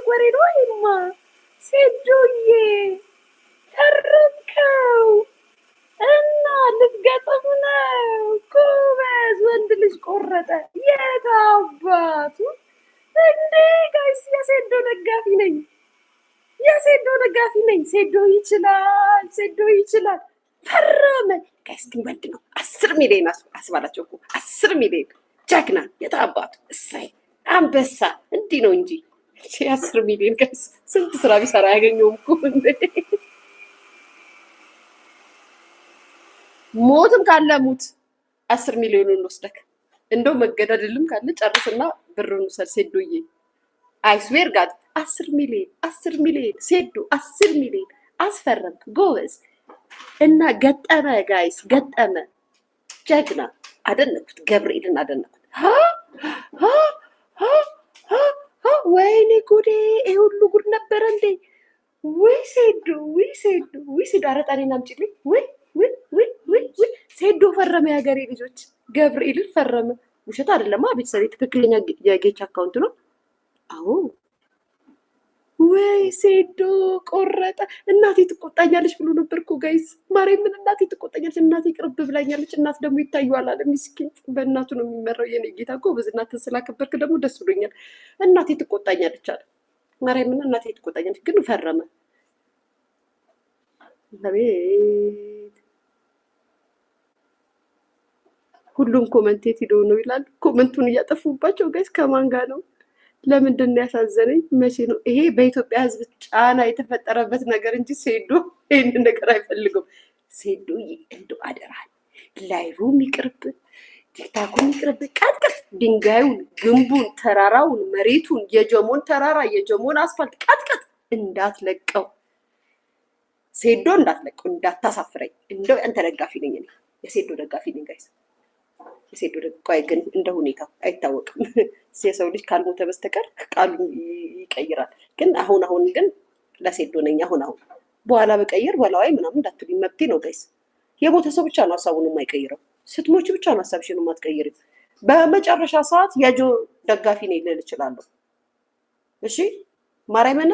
ወሬ ነው ይማ ሴዶዬ ተረከው እና ልትገጥም ነው ጎበዝ ወንድ ልጅ ቆረጠ የታባቱ እንዴ ጋይስ የሴዶ ደጋፊ ነኝ ሴዶ ይችላል ፈረመ ጋይስ ግን ወንድ ነው 10 ሚሊዮን አስባላቸው እኮ 10 ሚሊዮን ጀግና የታባቱ እሰይ አንበሳ እንዲህ ነው እንጂ 10 ሚሊዮን ጋይስ ስንት ስራ ቢሰራ ያገኘው እኮ እንዴ ሞትም ካለ ሙት 10 ሚሊዮን ወስደክ እንደው መገዳደልም ካለ ጨርስና ብሩን ወሰድ ሴዶዬ አይስዌር ጋድ 10 ሚሊዮን ሴዶ 10 ሚሊዮን አስፈረምክ ጎበዝ እና ገጠመ ጋይስ ገጠመ ጀግና አደነኩት ገብርኤልን አደነኩት ወይኔ ጉዴ ይሄ ሁሉ ጉድ ነበር እንዴ ወይ ሴዶ ኧረ ጣኔን አምጪልኝ ወይ ሴዶ ፈረመ የሀገሬ ልጆች ገብርኤልን ፈረመ ውሸት አይደለም ቤተሰብ ትክክለኛ የጌች አካውንት ነው አዎ ወይ ሴዶ ቆረጠ እናቴ ትቆጣኛለች ብሎ ነበር እኮ ጋይስ ማርያምን እናቴ ትቆጣኛለች እናቴ ቅርብ ብላኛለች እናት ደግሞ ይታዩዋል አለ ምስኪን በእናቱ ነው የሚመራው የኔ ጌታ እኮ በዝናትን ስላከበርክ ደግሞ ደስ ብሎኛል እናቴ ትቆጣኛለች አለ ማርያምን እናቴ ትቆጣኛለች ግን ፈረመ አቤት ሁሉም ኮመንቴት ሄዶ ነው ይላል ኮመንቱን እያጠፉባቸው ጋይስ ከማን ጋር ነው ለምንድን ነው ያሳዘነኝ መቼ ነው ይሄ በኢትዮጵያ ህዝብ ጫና የተፈጠረበት ነገር እንጂ ሴዶ ይሄን ነገር አይፈልግም ሴዶ እንዶ አደራል ላይቭም ይቅርብ ቲክታኩም ይቅርብ ቀጥቅጥ ድንጋዩን ግንቡን ተራራውን መሬቱን የጀሞን ተራራ የጀሞን አስፋልት ቀጥቅጥ እንዳትለቀው ሴዶ እንዳትለቀው እንዳታሳፍረኝ እንደው አንተ ደጋፊ ነኝ እኔ የሴዶ ደጋፊ ነኝ ጋይስ የሴዶ ደጋፊ ግን እንደ ሁኔታው አይታወቅም የሰው ልጅ ካልሞተ በስተቀር ቃሉ ይቀይራል ግን አሁን ግን ለሴዶ ነኝ አሁን በኋላ በቀየር ወላዋይ ምናምን እንዳትሉኝ መብቴ ነው ጋይስ የሞተ ሰው ብቻ ነው ሀሳቡን የማይቀይረው ስትሞች ብቻ ነው ሀሳብሽን የማትቀይሪው በመጨረሻ ሰዓት የጆ ደጋፊ ነኝ ልል እችላለሁ እሺ ማርያምን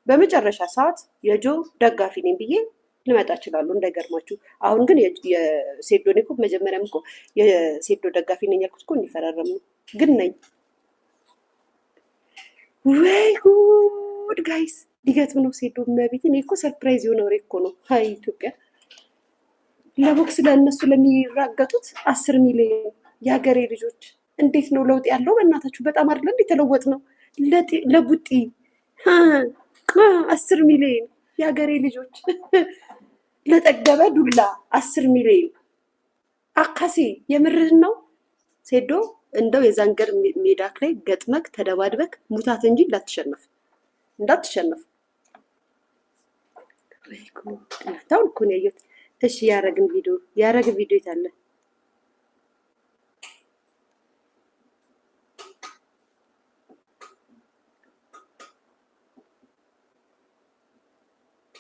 በመጨረሻ ሰዓት የጆ ደጋፊ ነኝ ብዬ ልመጣ እችላለሁ እንዳይገርማችሁ አሁን ግን የሴዶ ነኝ እኮ መጀመሪያም እኮ የሴዶ ደጋፊ ነኝ ያልኩት እኮ እንዲፈራረም ነው ግን ነኝ ወይ ጉድ ጋይስ ሊገጥም ነው ሴዶ መቤት እኔ እኮ ሰርፕራይዝ የሆነ ወሬ እኮ ነው ሃይ ኢትዮጵያ ለቦክስ ለእነሱ ለሚራገጡት 10 ሚሊዮን የሀገሬ ልጆች እንዴት ነው ለውጥ ያለው በእናታችሁ በጣም አይደለም የተለወጥ ነው ለቡጢ 10 ሚሊዮን የሀገሬ ልጆች ለጠገበ ዱላ 10 ሚሊዮን አካሲ የምርህን ነው ሴዶ እንደው የዛንገር ሜዳክ ላይ ገጥመክ ተደባድበክ ሙታት እንጂ እንዳትሸነፍ ወይኮ ታውን እኮ ነው ያየሁት እሺ ያረግን ቪዲዮ ይታለ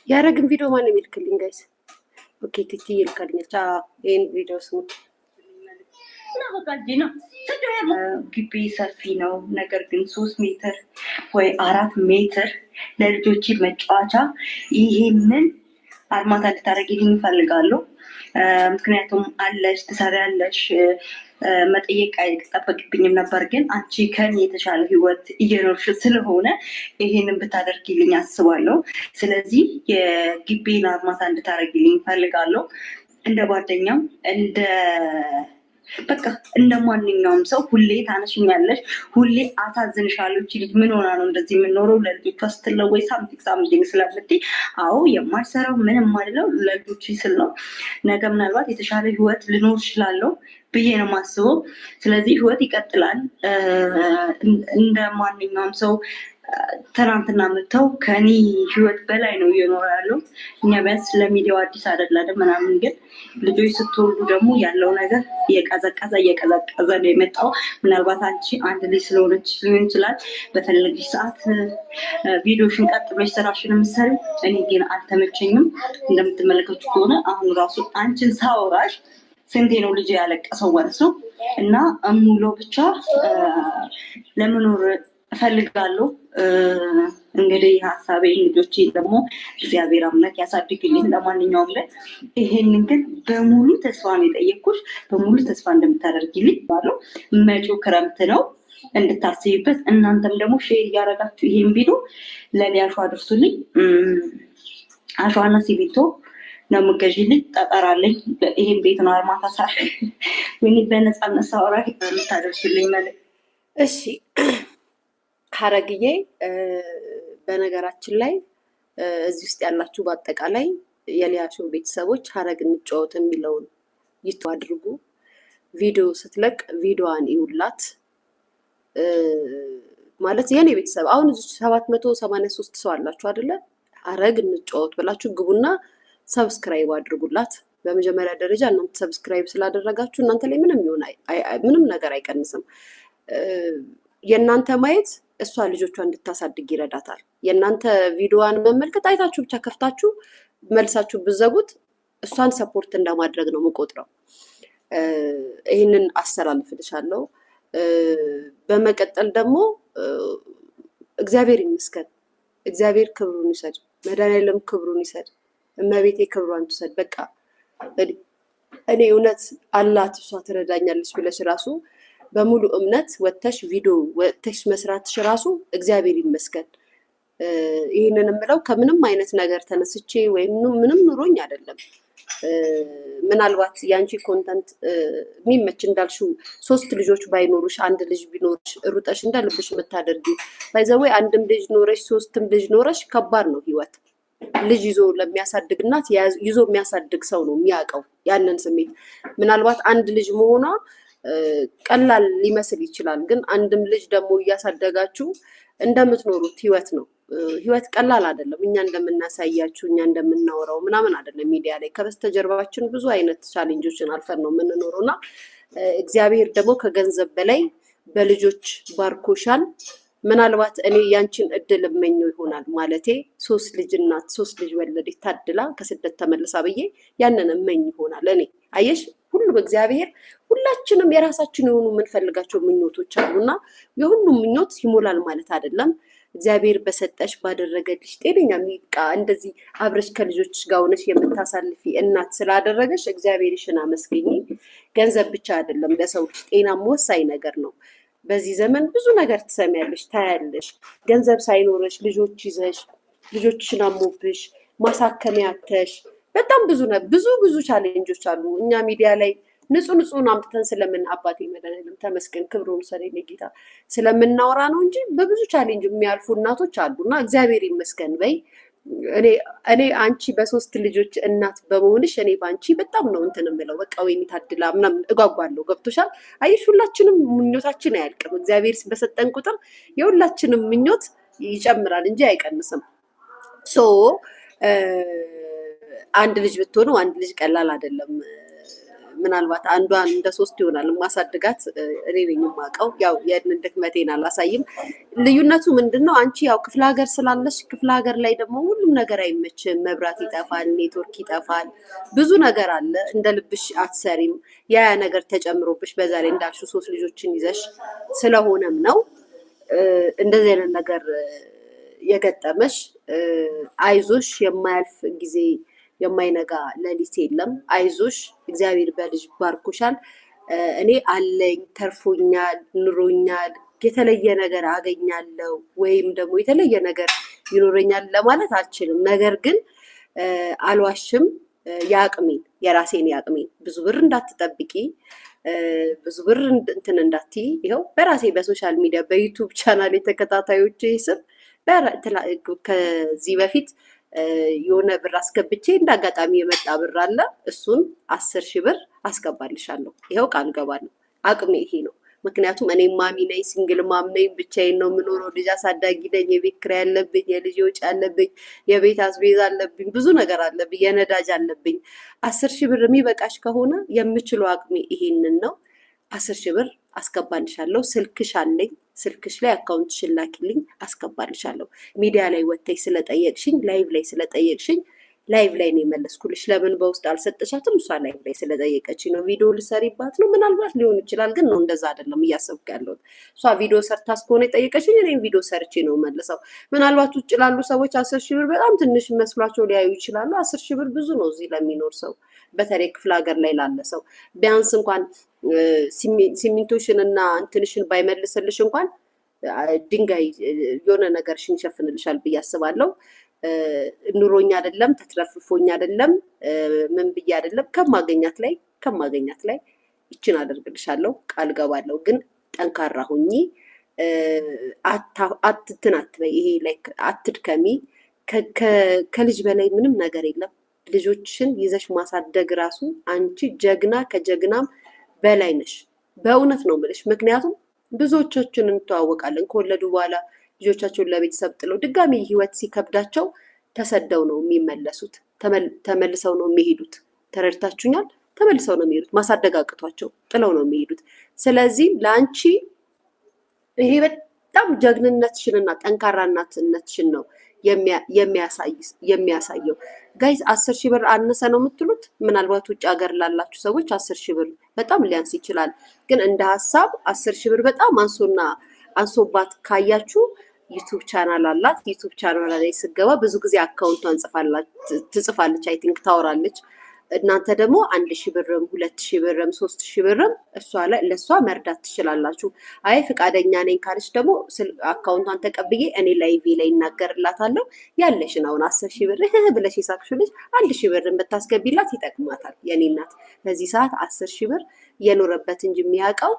ያረግን ቪዲዮ ማን ነው የሚልክልኝ ጋይስ ኦኬ ቲቲ ይልካልኛል ይሄን ቪዲዮ ስሙ እና በቃ ነው ግቢ ሰፊ ነው ነገር ግን 3 ሜትር ወይ 4 ሜትር ለልጆች መጫወቻ ይሄንን አርማታ ልታረጊልኝ እፈልጋለሁ ምክንያቱም አለሽ ትሰሪያለሽ መጠየቅ አይጠበቅብኝም ነበር ግን አንቺ ከኔ የተሻለ ህይወት እየኖርሽ ስለሆነ ይሄንን ብታደርጊልኝ አስባለሁ ስለዚህ የግቢን አርማታ እንድታረጊልኝ እፈልጋለሁ እንደ ጓደኛም በቃ እንደማንኛውም ሰው ሁሌ ታነሽኛለሽ ሁሌ አሳዝንሻለሁ እቺ ልጅ ምን ሆና ነው እንደዚህ የምኖረው ለልጆቿ ስትለወይ ሳምቲንግ ስለምትይ አዎ የማልሰራው ምንም አይደለም ለልጆች ስል ነው ነገ ምናልባት የተሻለ ህይወት ልኖር እችላለሁ ብዬ ነው የማስበው ስለዚህ ህይወት ይቀጥላል እንደማንኛውም ሰው ትናንትና መተው ከኔ ህይወት በላይ ነው እየኖረ ያለው እኛ ቢያንስ ለሚዲያው አዲስ አይደለም ምናምን ግን ልጆች ስትወልዱ ደግሞ ያለው ነገር እየቀዘቀዘ ነው የመጣው ምናልባት አንቺ አንድ ልጅ ስለሆነች ሊሆን ይችላል በተለለሽ ሰዓት ቪዲዮሽን ቀጥ ብለሽ ስራሽን መስሪ እኔ ግን አልተመቸኝም እንደምትመለከቱ ከሆነ አሁን ራሱ አንቺን ሳወራሽ ስንቴ ነው ልጅ ያለቀሰው ማለት ነው እና ሙሉ ብቻ ለመኖር እፈልጋለሁ እንግዲህ ሀሳቤ ልጆቼ ደግሞ እግዚአብሔር አምላክ ያሳድግልኝ። ለማንኛውም ግን ይሄንን ግን በሙሉ ተስፋ ነው የጠየቅኩሽ፣ በሙሉ ተስፋ እንደምታደርጊልኝ ባለው መጪው ክረምት ነው እንድታስቢበት። እናንተም ደግሞ ሼር እያደረጋችሁ ይሄን ቪዲዮ ለሊያሹ አድርሱልኝ። አሸዋና ሲሚንቶ ነው የምትገዢልኝ። ጠጠር አለኝ። ይሄን ቤት ነው አርማታ ሳ በነፃነት ሳወራ የምታደርሱልኝ መልዕክት። እሺ ሀረግዬ፣ በነገራችን ላይ እዚህ ውስጥ ያላችሁ በአጠቃላይ የሊያሾ ቤተሰቦች ሀረግ እንጫወት የሚለውን ይቶ አድርጉ። ቪዲዮ ስትለቅ ቪዲዮዋን ይውላት። ማለት የኔ ቤተሰብ አሁን 783 ሰው አላችሁ አይደለ? ሀረግ እንጫወት ብላችሁ ግቡና ሰብስክራይብ አድርጉላት። በመጀመሪያ ደረጃ እናንተ ሰብስክራይብ ስላደረጋችሁ እናንተ ላይ ምንም ነገር አይቀንስም። የእናንተ ማየት እሷ ልጆቿ እንድታሳድግ ይረዳታል። የእናንተ ቪዲዮዋን መመልከት አይታችሁ ብቻ ከፍታችሁ መልሳችሁ ብዘጉት እሷን ሰፖርት እንደማድረግ ነው የምቆጥረው። ይህንን አስተላልፍልሻለሁ። በመቀጠል ደግሞ እግዚአብሔር ይመስገን፣ እግዚአብሔር ክብሩን ይውሰድ፣ መድኃኒዓለም ክብሩን ይውሰድ፣ እመቤቴ ክብሯን ትውሰድ። በቃ እኔ እውነት አላት እሷ ትረዳኛለች ብለሽ ራሱ በሙሉ እምነት ወተሽ ቪዲዮ ወተሽ መስራትሽ ራሱ እግዚአብሔር ይመስገን። ይህንን የምለው ከምንም አይነት ነገር ተነስቼ ወይም ምንም ኑሮኝ አይደለም። ምናልባት የአንቺ ኮንተንት የሚመች እንዳልሽው 3 ልጆች ባይኖሩሽ 1 ልጅ ቢኖርሽ ሩጠሽ እንደ ልብሽ የምታደርጊው ባይዘወይ 1ም ልጅ ኖረሽ 3ም ልጅ ኖረሽ ከባድ ነው ህይወት። ልጅ ይዞ ለሚያሳድግ እናት ይዞ የሚያሳድግ ሰው ነው የሚያውቀው ያንን ስሜት። ምናልባት 1 ልጅ መሆኗ ቀላል ሊመስል ይችላል፣ ግን 1ም ልጅ ደግሞ እያሳደጋችሁ እንደምትኖሩት ህይወት ነው። ህይወት ቀላል አይደለም። እኛ እንደምናሳያችሁ እኛ እንደምናወራው ምናምን አይደለም። ሚዲያ ላይ ከበስተጀርባችን ብዙ አይነት ቻሌንጆችን አልፈን ነው የምንኖረው እና እግዚአብሔር ደግሞ ከገንዘብ በላይ በልጆች ባርኮሻል። ምናልባት እኔ ያንቺን እድል እመኘው ይሆናል ማለቴ 3 ልጅ እናት 3 ልጅ ወለደች ታድላ ከስደት ተመልሳ ብዬ ያንን እመኝ ይሆናል። እኔ አየሽ ሁሉም እግዚአብሔር ሁላችንም የራሳችን የሆኑ የምንፈልጋቸው ምኞቶች አሉና የሁሉም ምኞት ይሞላል ማለት አይደለም። እግዚአብሔር በሰጠሽ ባደረገልሽ ጤነኛ ሚቃ እንደዚህ አብረሽ ከልጆች ጋር ሆነሽ የምታሳልፊ እናት ስላደረገሽ እግዚአብሔርሽን አመስግኝ። ገንዘብ ብቻ አይደለም ለሰው ልጅ ጤናም ወሳኝ ነገር ነው። በዚህ ዘመን ብዙ ነገር ትሰሚያለሽ፣ ታያለሽ። ገንዘብ ሳይኖረሽ ልጆች ይዘሽ ልጆችሽን አሞብሽ ማሳከሚያ አተሽ በጣም ብዙ ቻሌንጆች አሉ። እኛ ሚዲያ ላይ ንጹህ አምጥተን ስለምን አባቴ መድኃኒዓለም ተመስገን ክብሩን ሰሬ ጌታ ስለምናወራ ነው እንጂ በብዙ ቻሌንጅ የሚያልፉ እናቶች አሉና እግዚአብሔር ይመስገን በይ። እኔ አንቺ በ3 ልጆች እናት በመሆንሽ እኔ በአንቺ በጣም ነው እንትን የምለው። በቃ ወይኔ ታድላ ምናምን እጓጓለሁ። ገብቶሻል? አየሽ ሁላችንም ምኞታችን አያልቅም። እግዚአብሔር በሰጠን ቁጥር የሁላችንም ምኞት ይጨምራል እንጂ አይቀንስም። ሶ 1 ልጅ ብትሆኑ 1 ልጅ ቀላል አይደለም። ምናልባት አንዷን እንደ 3 ይሆናል ማሳድጋት እኔ ነኝ የማውቀው። ያው የእድሜ ድክመቴን አላሳይም። ልዩነቱ ምንድነው? አንቺ ያው ክፍለ ሀገር ስላለሽ ክፍለ ሀገር ላይ ደግሞ ሁሉም ነገር አይመችም። መብራት ይጠፋል፣ ኔትወርክ ይጠፋል፣ ብዙ ነገር አለ። እንደ ልብሽ አትሰሪም። ያ ነገር ተጨምሮብሽ በዛ ላይ እንዳልሽው 3 ልጆችን ይዘሽ ስለሆነም ነው እንደዚህ አይነት ነገር የገጠመሽ። አይዞሽ፣ የማያልፍ ጊዜ የማይነጋ ሌሊት የለም። አይዞሽ፣ እግዚአብሔር በልጅ ባርኮሻል። እኔ አለኝ ተርፎኛል፣ ኑሮኛል፣ የተለየ ነገር አገኛለሁ ወይም ደግሞ የተለየ ነገር ይኖረኛል ለማለት አልችልም። ነገር ግን አልዋሽም፣ የአቅሜን የራሴን ያቅሜን ብዙ ብር እንዳትጠብቂ፣ ብዙ ብር እንትን እንዳትይ። ይኸው በራሴ በሶሻል ሚዲያ በዩቱብ ቻናል የተከታታዮች ስም ከዚህ በፊት የሆነ ብር አስገብቼ እንዳጋጣሚ የመጣ ብር አለ። እሱን 10,000 ብር አስገባልሻለሁ። ይኸው ቃል ገባለሁ። አቅሜ ይሄ ነው። ምክንያቱም እኔ ማሚ ነኝ፣ ሲንግል ማም ነኝ፣ ብቻዬን ነው የምኖረው። ልጅ አሳዳጊ ነኝ። የቤት ኪራይ አለብኝ፣ የልጅ ወጪ አለብኝ፣ የቤት አስቤዛ አለብኝ፣ ብዙ ነገር አለብኝ፣ የነዳጅ አለብኝ። 10,000 ብር የሚበቃሽ ከሆነ የምችለው አቅሜ ይሄንን ነው። 10,000 ብር አስገባልሻለሁ። ስልክሽ አለኝ። ስልክሽ ላይ አካውንትሽን ላኪልኝ፣ አስገባልሻለሁ። ሚዲያ ላይ ወጥተሽ ስለጠየቅሽኝ፣ ላይቭ ላይ ስለጠየቅሽኝ ላይቭ ላይ ነው የመለስኩልሽ። ለምን በውስጥ አልሰጠሻትም? እሷ ላይቭ ላይ ስለጠየቀች ነው። ቪዲዮ ልሰሪባት ነው ምናልባት ሊሆን ይችላል፣ ግን ነው እንደዛ አይደለም እያሰብኩ ያለሁት። እሷ ቪዲዮ ሰርታ እስከሆነ የጠየቀችኝ እኔም ቪዲዮ ሰርቼ ነው መልሰው። ምናልባት ውጭ ላሉ ሰዎች 10,000 ብር በጣም ትንሽ መስሏቸው ሊያዩ ይችላሉ። 10,000 ብር ብዙ ነው እዚህ ለሚኖር ሰው፣ በተለይ ክፍለ ሀገር ላይ ላለ ሰው ቢያንስ እንኳን ሲሚንቶሽን እና እንትንሽን ባይመልስልሽ እንኳን ድንጋይ የሆነ ነገርሽን ይሸፍንልሻል ብዬ አስባለሁ። ኑሮኛ አይደለም ተትረፍርፎኛ አይደለም ምን ብዬ አይደለም ከማገኛት ላይ ይችን አደርግልሻለሁ ቃል ገባለሁ። ግን ጠንካራ ሁኚ፣ አትበይ። ይሄ ላይ አትድከሚ። ከልጅ በላይ ምንም ነገር የለም። ልጆችን ይዘሽ ማሳደግ ራሱ አንቺ ጀግና ከጀግናም በላይ ነሽ። በእውነት ነው የምልሽ። ምክንያቱም ብዙዎቻችን እንተዋወቃለን ከወለዱ በኋላ ልጆቻቸውን ለቤተሰብ ጥለው ድጋሚ ህይወት ሲከብዳቸው ተሰደው ነው የሚመለሱት፣ ተመልሰው ነው የሚሄዱት። ተረድታችሁኛል? ተመልሰው ነው የሚሄዱት። ማሳደግ አቅቷቸው ጥለው ነው የሚሄዱት። ስለዚህ ለአንቺ ይሄ በጣም ጀግንነትሽንና ጠንካራ እናትነትሽን ነው የሚያሳየው። ጋይዝ 10,000 ብር አነሰ ነው የምትሉት? ምናልባት ውጭ ሀገር ላላችሁ ሰዎች 10,000 ብር በጣም ሊያንስ ይችላል። ግን እንደ ሀሳብ 10,000 ብር በጣም አንሶባት ካያችሁ ዩቱብ ቻናል አላት። ዩቱብ ቻናል ላይ ስገባ ብዙ ጊዜ አካውንቷን ትጽፋለች፣ አይ ቲንክ ታወራለች። እናንተ ደግሞ 1,000 ብርም 2,000 ብርም 3,000 ብርም ለእሷ መርዳት ትችላላችሁ። አይ ፍቃደኛ ነኝ ካለች ደግሞ አካውንቷን ተቀብዬ እኔ ላይቪ ላይ እናገርላታለሁ። ያለሽን አሁን 10,000 ብር ብለሽ የሳቅሽው ልጅ 1,000 ብርን ብታስገቢላት ይጠቅማታል። የኔ እናት በዚህ ሰዓት 10,000 ብር የኖረበት እንጂ የሚያውቀው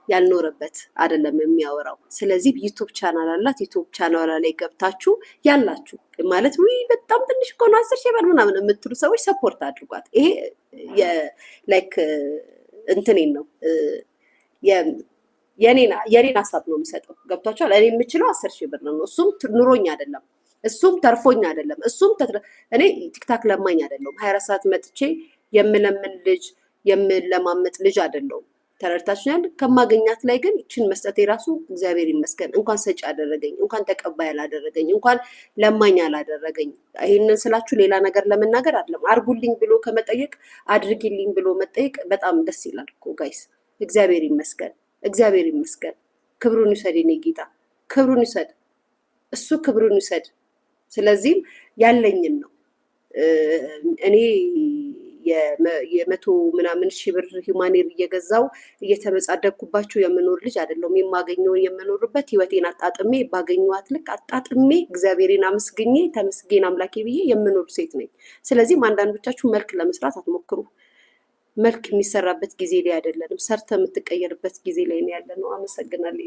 ያልኖረበት አይደለም የሚያወራው። ስለዚህ ዩቱብ ቻናል አላት። ዩቱብ ቻናል ላይ ገብታችሁ ያላችሁ ማለት በጣም ትንሽ እኮ ነው 10,000 ብር ምናምን የምትሉ ሰዎች ሰፖርት አድርጓት። ይሄ ላይክ እንትኔን ነው የኔን ሀሳብ ነው የምሰጠው። ገብቷችኋል? እኔ የምችለው 10,000 ብር ነው። እሱም ኑሮኝ አይደለም፣ እሱም ተርፎኝ አይደለም፣ እሱም እኔ ቲክታክ ለማኝ አይደለም። 24 ሰዓት መጥቼ የምለምን ልጅ የምለማመጥ ልጅ አይደለሁም። ተረድታችኋል? ከማገኛት ላይ ግን ይችን መስጠት የራሱ እግዚአብሔር ይመስገን። እንኳን ሰጪ አደረገኝ፣ እንኳን ተቀባይ አላደረገኝ፣ እንኳን ለማኝ አላደረገኝ። ይህንን ስላችሁ ሌላ ነገር ለመናገር አይደለም። አርጉልኝ ብሎ ከመጠየቅ አድርጊልኝ ብሎ መጠየቅ በጣም ደስ ይላል እኮ ጋይስ። እግዚአብሔር ይመስገን፣ እግዚአብሔር ይመስገን። ክብሩን ይውሰድ የኔ ጌታ፣ ክብሩን ይውሰድ፣ እሱ ክብሩን ይውሰድ። ስለዚህም ያለኝን ነው እኔ የ100 ምናምን ሺህ ብር ሂማኔር እየገዛው እየተመጻደቅኩባቸው የምኖር ልጅ አይደለሁም። የማገኘውን የምኖርበት ህይወቴን አጣጥሜ ባገኘኋት ልክ አጣጥሜ እግዚአብሔርን አመስግኜ ተመስገን አምላኬ ብዬ የምኖር ሴት ነኝ። ስለዚህም አንዳንዶቻችሁ መልክ ለመስራት አትሞክሩ። መልክ የሚሰራበት ጊዜ ላይ አይደለንም፣ ሰርተ የምትቀየርበት ጊዜ ላይ ነው ያለነው። አመሰግናለሁ።